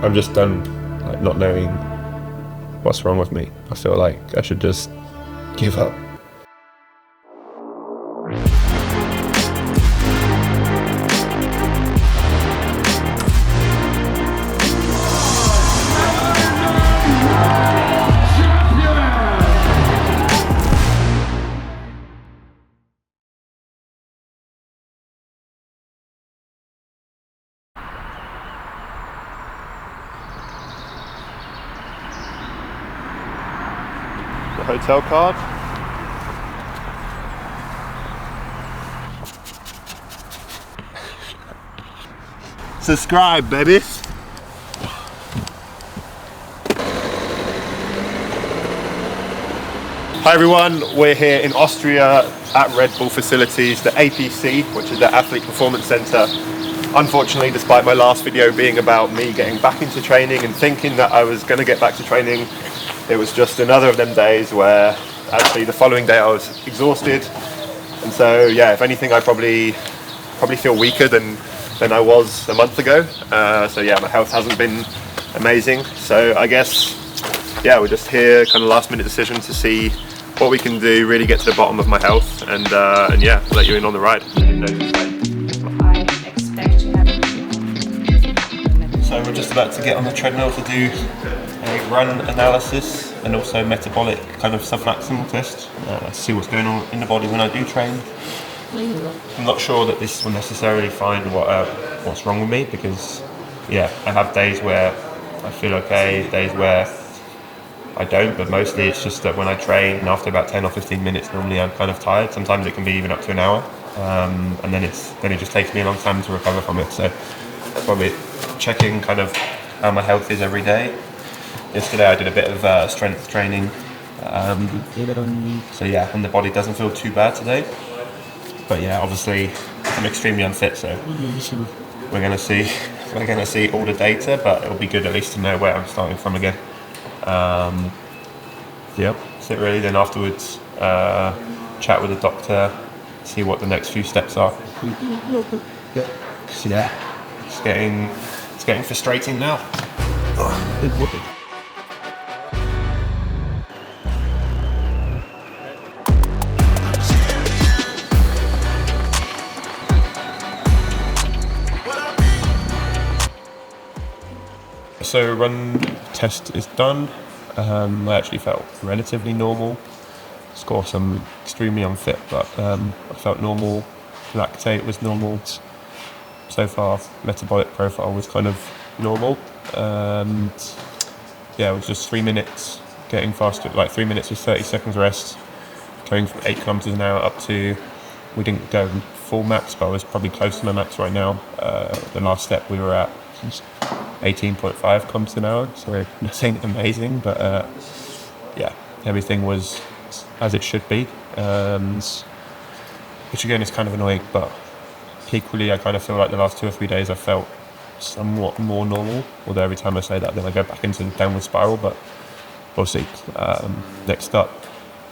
I'm just done like not knowing what's wrong with me. I feel like I should just give up. The hotel card. Subscribe, baby. Hi everyone, we're here in Austria at Red Bull facilities, the APC, which is the Athlete Performance Center. Unfortunately, despite my last video being about me getting back into training and thinking that I was going to get back to training, it was just another of them days where actually the following day I was exhausted. And so yeah, if anything, I probably feel weaker than I was a month ago. So yeah, my health hasn't been amazing. So I guess, yeah, we're just here, kind of last minute decision to see what we can do, really get to the bottom of my health, and yeah, let you in on the ride. So we're just about to get on the treadmill to do a run analysis and also metabolic kind of submaximal test. See what's going on in the body when I do train. I'm not sure that this will necessarily find what's wrong with me, because yeah, I have days where I feel okay, days where I don't, but mostly it's just that when I train, and after about 10 or 15 minutes, normally I'm kind of tired. Sometimes it can be even up to an hour, and then it just takes me a long time to recover from it. So probably checking kind of how my health is every day. Yesterday I did a bit of strength training, so yeah, and the body doesn't feel too bad today. But yeah, obviously I'm extremely unfit, so we're gonna see all the data, but it'll be good at least to know where I'm starting from again. Yep, that's it really. Then afterwards, chat with the doctor, see what the next few steps are. Yep. So yeah, it's getting frustrating now. So run test is done. I actually felt relatively normal. Of course, I'm extremely unfit, but I felt normal. Lactate was normal. So far, metabolic profile was kind of normal. And yeah, it was just 3 minutes getting faster, like 3 minutes with 30 seconds rest, going from 8 kilometers an hour up to, we didn't go full max, but I was probably close to my max right now. The last step we were at 18.5 kilometers an hour, so nothing amazing, but yeah, everything was as it should be, which again is kind of annoying, but equally I kind of feel like the last 2 or 3 days I felt somewhat more normal, although every time I say that then I go back into the downward spiral, but we'll see. Next up,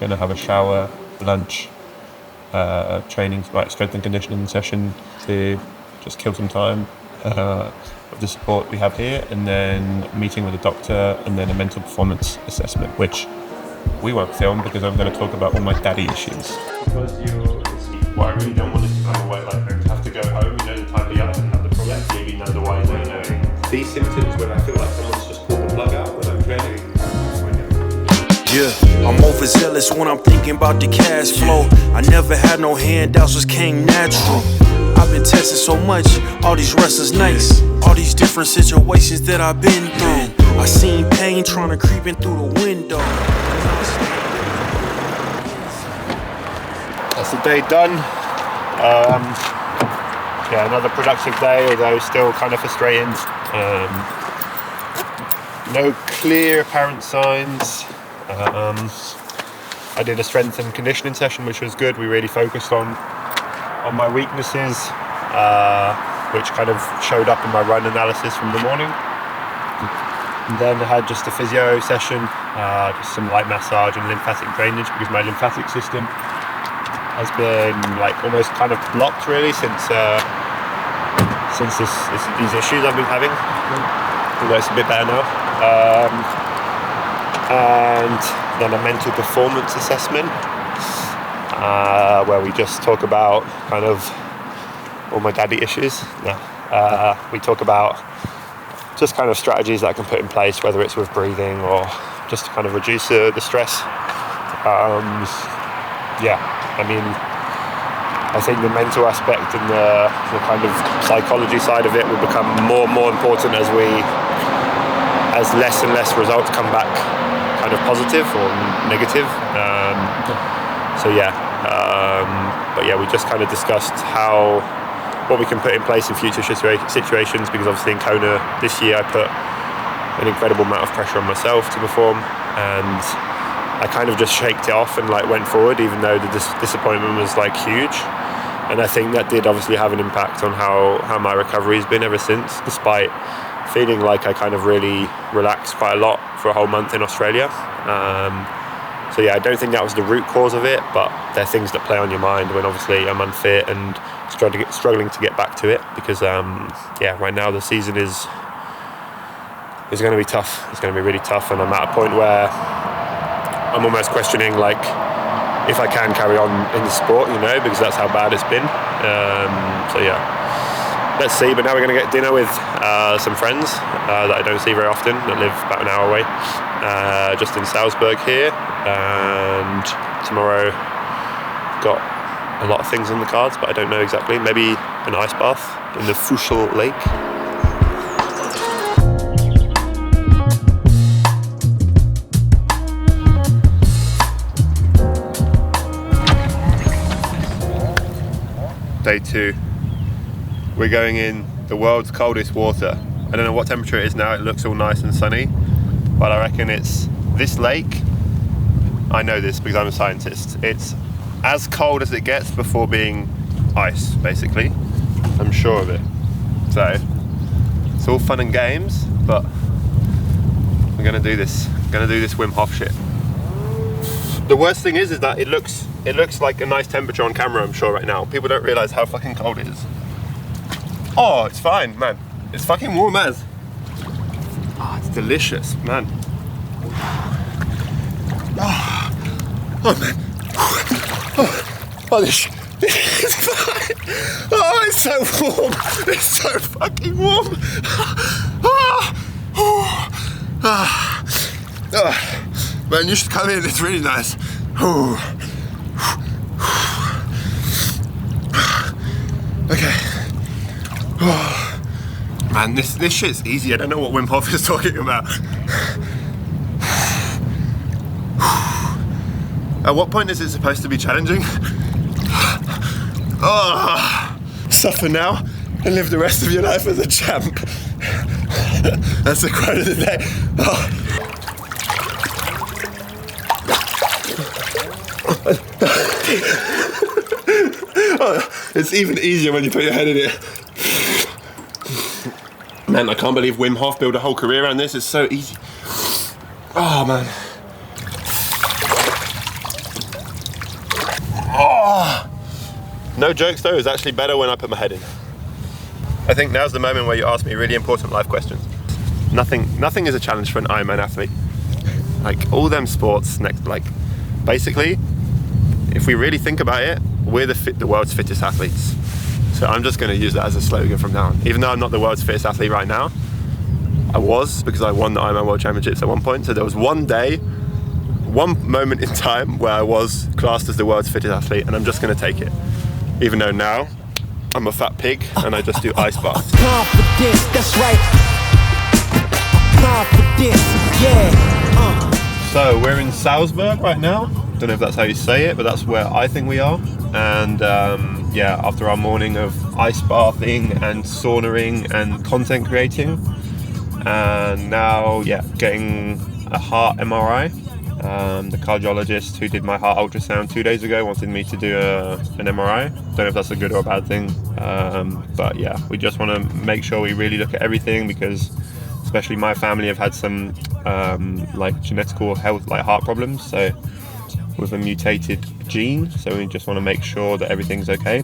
going to have a shower, lunch, training, like strength and conditioning session to just kill some time of the support we have here, and then meeting with a doctor, and then a mental performance assessment, which we won't film because I'm going to talk about all my daddy issues. Because what I really don't want is to go away, like have to go home, you know, the time be up and have the problem, maybe none the wiser, you know. These symptoms when I feel like someone's just pulled the plug out when I'm training. Yeah, I'm overzealous when I'm thinking about the cash flow. I never had no handouts, just came natural. I've been testing so much, all these restless nights, all these different situations that I've been through. I seen pain trying to creep in through the window. That's the day done. Yeah, another productive day, although still kind of frustrating. No clear apparent signs. I did a strength and conditioning session, which was good. We really focused on my weaknesses, which kind of showed up in my run analysis from the morning. And then I had just a physio session, just some light massage and lymphatic drainage, because my lymphatic system has been like almost kind of blocked really since these issues I've been having. although it's a bit better now. And then a mental performance assessment, where we just talk about kind of all my daddy issues. We talk about just kind of strategies that I can put in place, whether it's with breathing or just to kind of reduce the stress. I think the mental aspect and the kind of psychology side of it will become more and more important as less and less results come back kind of positive or negative. We just kind of discussed what we can put in place in future situations, because obviously in Kona this year I put an incredible amount of pressure on myself to perform, and I kind of just shaked it off and like went forward, even though the disappointment was like huge. And I think that did obviously have an impact on how my recovery has been ever since, despite feeling like I kind of really relaxed quite a lot for a whole month in Australia. I don't think that was the root cause of it, but there are things that play on your mind when obviously I'm unfit and struggling to get back to it, because right now the season is going to be tough. It's going to be really tough, and I'm at a point where I'm almost questioning like if I can carry on in the sport, because that's how bad it's been. Let's see. But now we're going to get dinner with some friends that I don't see very often, that live about an hour away, just in Salzburg here. And tomorrow got a lot of things on the cards, but I don't know exactly. Maybe an ice bath in the Fuschel Lake. Day 2. We're going in the world's coldest water. I don't know what temperature it is now. It looks all nice and sunny, but I reckon it's this lake. I know this because I'm a scientist. It's as cold as it gets before being ice, basically. I'm sure of it. So it's all fun and games, but we're gonna do this. Gonna do this Wim Hof shit. The worst thing is that it looks like a nice temperature on camera, I'm sure, right now. People don't realise how fucking cold it is. Oh, it's fine, man. It's fucking warm as. Oh, it's delicious, man. Oh man. This is fine. Oh, it's so warm. It's so fucking warm. Man, you should come in. It's really nice. Okay. Man, this shit's easy. I don't know what Wim Hof is talking about. At what point is it supposed to be challenging? Suffer now and live the rest of your life as a champ. That's the quote of the day. It's even easier when you put your head in it. Man, I can't believe Wim Hof built a whole career around this. It's so easy. Oh man. No jokes though, it's actually better when I put my head in. I think now's the moment where you ask me really important life questions. Nothing is a challenge for an Ironman athlete. Like all them sports, basically, if we really think about it, we're the world's fittest athletes. So I'm just going to use that as a slogan from now on. Even though I'm not the world's fittest athlete right now, I was, because I won the Ironman World Championships at one point. So there was one moment in time where I was classed as the world's fittest athlete, and I'm just going to take it. Even though now I'm a fat pig and I just do ice baths. Confidence, that's right. Confidence, yeah. So we're in Salzburg right now. Don't know if that's how you say it, but that's where I think we are. And after our morning of ice bathing and saunaing and content creating, and now getting a heart MRI. The cardiologist who did my heart ultrasound 2 days ago wanted me to do an MRI. Don't know if that's a good or a bad thing, but we just want to make sure we really look at everything, because especially my family have had some genetical health, like heart problems, so with a mutated gene, so we just want to make sure that everything's okay.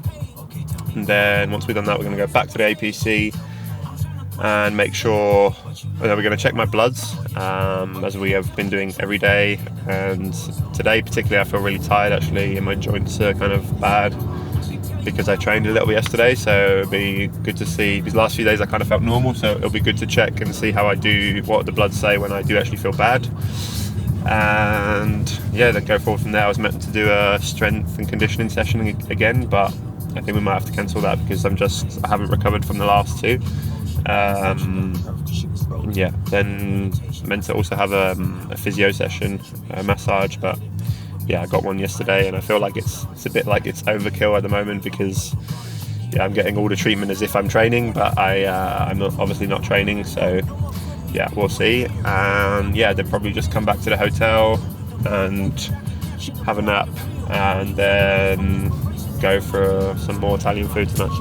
And then once we've done that, we're going to go back to the APC, and make sure that we're going to check my bloods, as we have been doing every day. And today particularly I feel really tired actually, and my joints are kind of bad because I trained a little bit yesterday, so it'll be good to see. These last few days I kind of felt normal, so it'll be good to check and see how I do, what the bloods say when I do actually feel bad. And yeah, then go forward from there. I was meant to do a strength and conditioning session again, but I think we might have to cancel that because I haven't recovered from the last two. Yeah, then meant to also have a physio session, a massage, but yeah, I got one yesterday, and I feel like it's a bit like it's overkill at the moment because yeah, I'm getting all the treatment as if I'm training, but I'm obviously not training, so yeah, we'll see. And yeah, they'll probably just come back to the hotel and have a nap, and then go for some more Italian food tonight.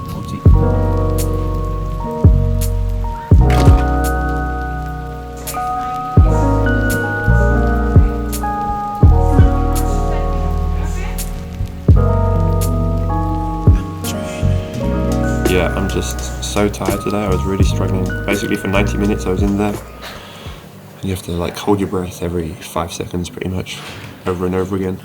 Yeah, I'm just so tired today. I was really struggling. Basically for 90 minutes I was in there. You have to like hold your breath every 5 seconds pretty much, over and over again.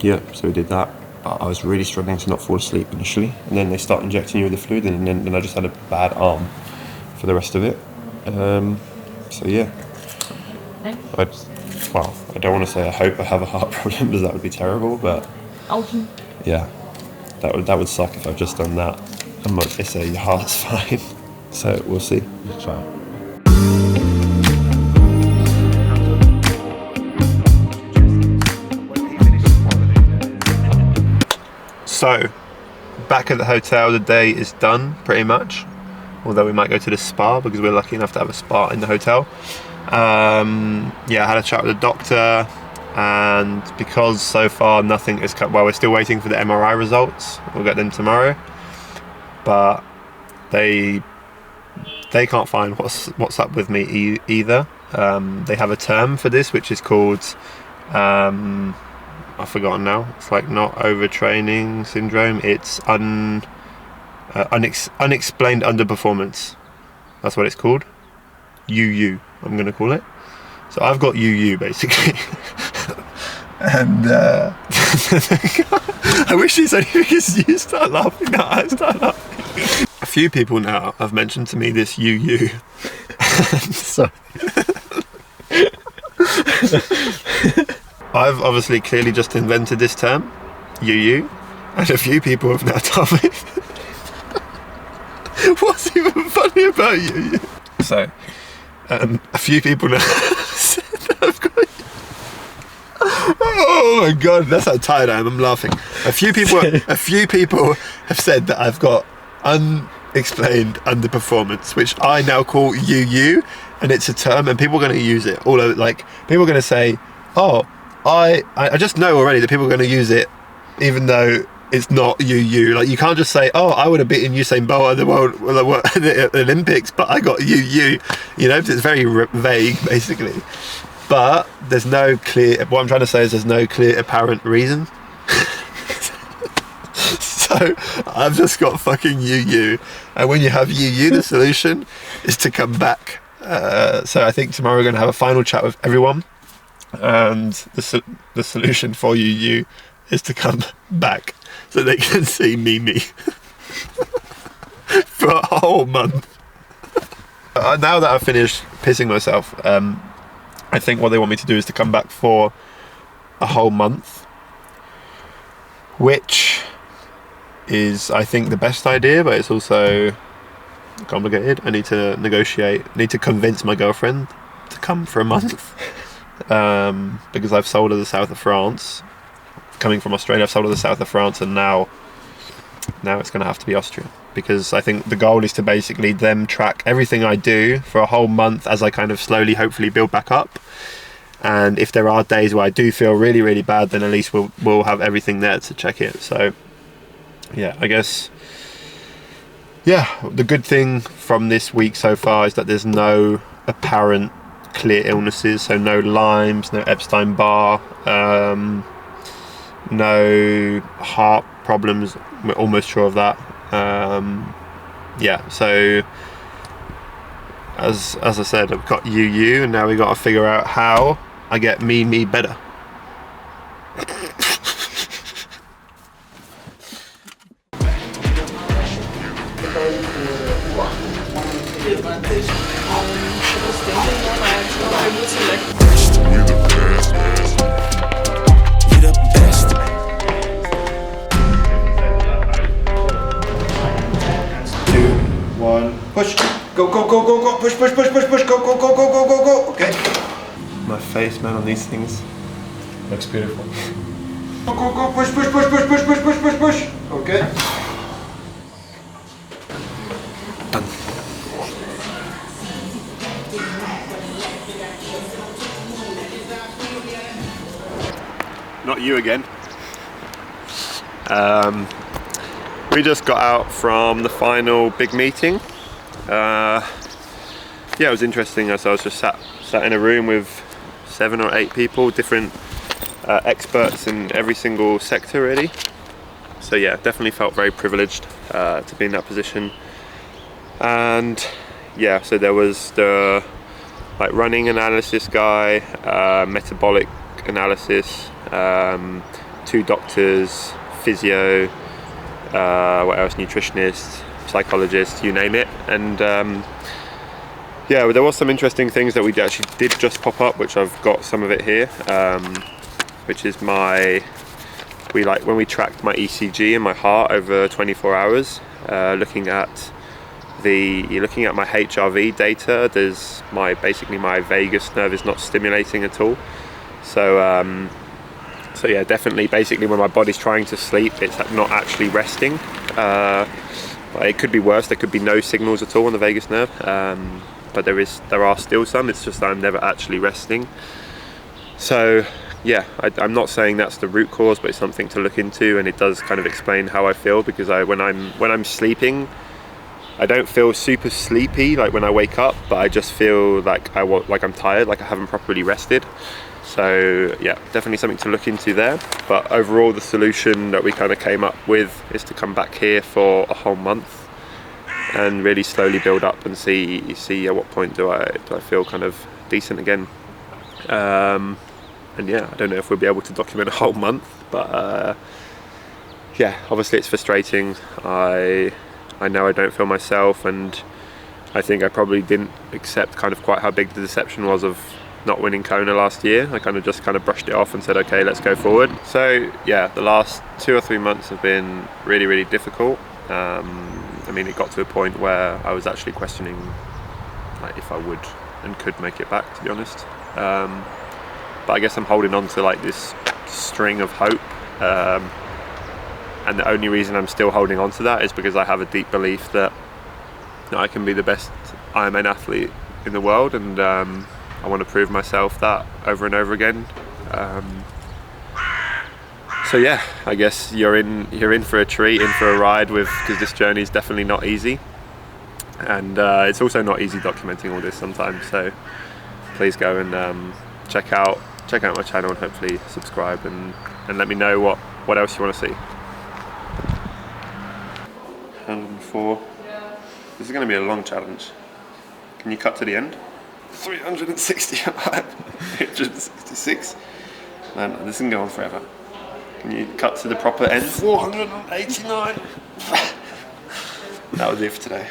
Yeah, so we did that. But I was really struggling to not fall asleep initially. And then they start injecting you with the fluid, and then I just had a bad arm for the rest of it. So yeah. I don't want to say I hope I have a heart problem because that would be terrible, but yeah. That would suck if I've just done that. And they say your heart's fine. So we'll see. Try. So, back at the hotel, the day is done pretty much. Although we might go to the spa because we're lucky enough to have a spa in the hotel. Yeah, I had a chat with the doctor. And because so far nothing is cut, well, we're still waiting for the MRI results. We'll get them tomorrow, but they can't find what's up with me either. They have a term for this, which is called I've forgotten now. It's like not overtraining syndrome. It's unexplained underperformance. That's what it's called. UU. I'm going to call it. So I've got UU basically. And I wish it's only because you start laughing now, I start laughing. A few people now have mentioned to me this UU. So I've obviously clearly just invented this term, UU, and a few people have now told me what's even funny about UU. So a few people now said that I've got. Oh my god, that's how tired I am. I'm laughing. A few people have said that I've got unexplained underperformance, which I now call UU, and it's a term, and people are going to use it all over. Like people are going to say, "Oh, I just know already that people are going to use it, even though it's not UU." Like you can't just say, "Oh, I would have beaten Usain Bolt at the Olympics, but I got UU." You know, it's very vague, basically. But there's no clear, what I'm trying to say is there's no clear apparent reason. So I've just got fucking UU. And when you have UU, the solution is to come back. So I think tomorrow we're going to have a final chat with everyone. And the solution for UU is to come back so they can see me for a whole month. Now that I've finished pissing myself, I think what they want me to do is to come back for a whole month, which is, I think, the best idea, but it's also complicated. I need to need to convince my girlfriend to come for a month, because I've sold her the south of France. Coming from Australia, I've sold her the south of France, and now it's going to have to be Austria, because I think the goal is to basically them track everything I do for a whole month as I kind of slowly, hopefully build back up. And if there are days where I do feel really, really bad, then at least we'll have everything there to check it. So yeah, I guess, yeah, the good thing from this week so far is that there's no apparent clear illnesses. So no Lyme's, no Epstein-Barr, no heart problems. We're almost sure of that. yeah, so as I said, I've got you, and now we got to figure out how I get me better. You're the best. 2, 1, push. Go, push, go, go. Okay. My face, man, on these things looks beautiful. Go, push. Okay. Done. Not you again. We just got out from the final big meeting. Yeah, it was interesting. As I was just sat in a room with 7 or 8 people, different experts in every single sector, really. So yeah, definitely felt very privileged to be in that position. And yeah, so there was the running analysis guy, metabolic analysis, 2 doctors, physio, what else, nutritionist, psychologist, you name it. And yeah, there was some interesting things that we actually did just pop up, which I've got some of it here, which is when we tracked my ECG and my heart over 24 hours, looking at my HRV data. There's basically my vagus nerve is not stimulating at all. So yeah, definitely, basically when my body's trying to sleep, it's not actually resting. It could be worse. There could be no signals at all on the vagus nerve, but there are still some. It's just that I'm never actually resting. So yeah, I'm not saying that's the root cause, but it's something to look into, and it does kind of explain how I feel, because when I'm sleeping, I don't feel super sleepy like when I wake up, but I just feel like I'm tired, like I haven't properly rested. So yeah, definitely something to look into there. But overall, the solution that we kind of came up with is to come back here for a whole month and really slowly build up and see at what point do I feel kind of decent again. And yeah, I don't know if we'll be able to document a whole month, but yeah, obviously it's frustrating. I know I don't feel myself, and I think I probably didn't accept kind of quite how big the deception was of not winning Kona last year. I kind of brushed it off and said, okay, let's go forward. So yeah, the last 2 or 3 months have been really, really difficult. I mean, it got to a point where I was actually questioning if I would and could make it back, to be honest. But I guess I'm holding on to this string of hope. And the only reason I'm still holding on to that is because I have a deep belief that I can be the best Ironman athlete in the world, and I want to prove myself that over and over again. So yeah, I guess you're in for a treat, in for a ride because this journey is definitely not easy, and it's also not easy documenting all this sometimes. So please go and check out my channel, and hopefully subscribe, and let me know what else you want to see. 104. This is going to be a long challenge. Can you cut to the end? 365, 366. Man, this can go on forever. Can you cut to the proper end? 489. That was it for today.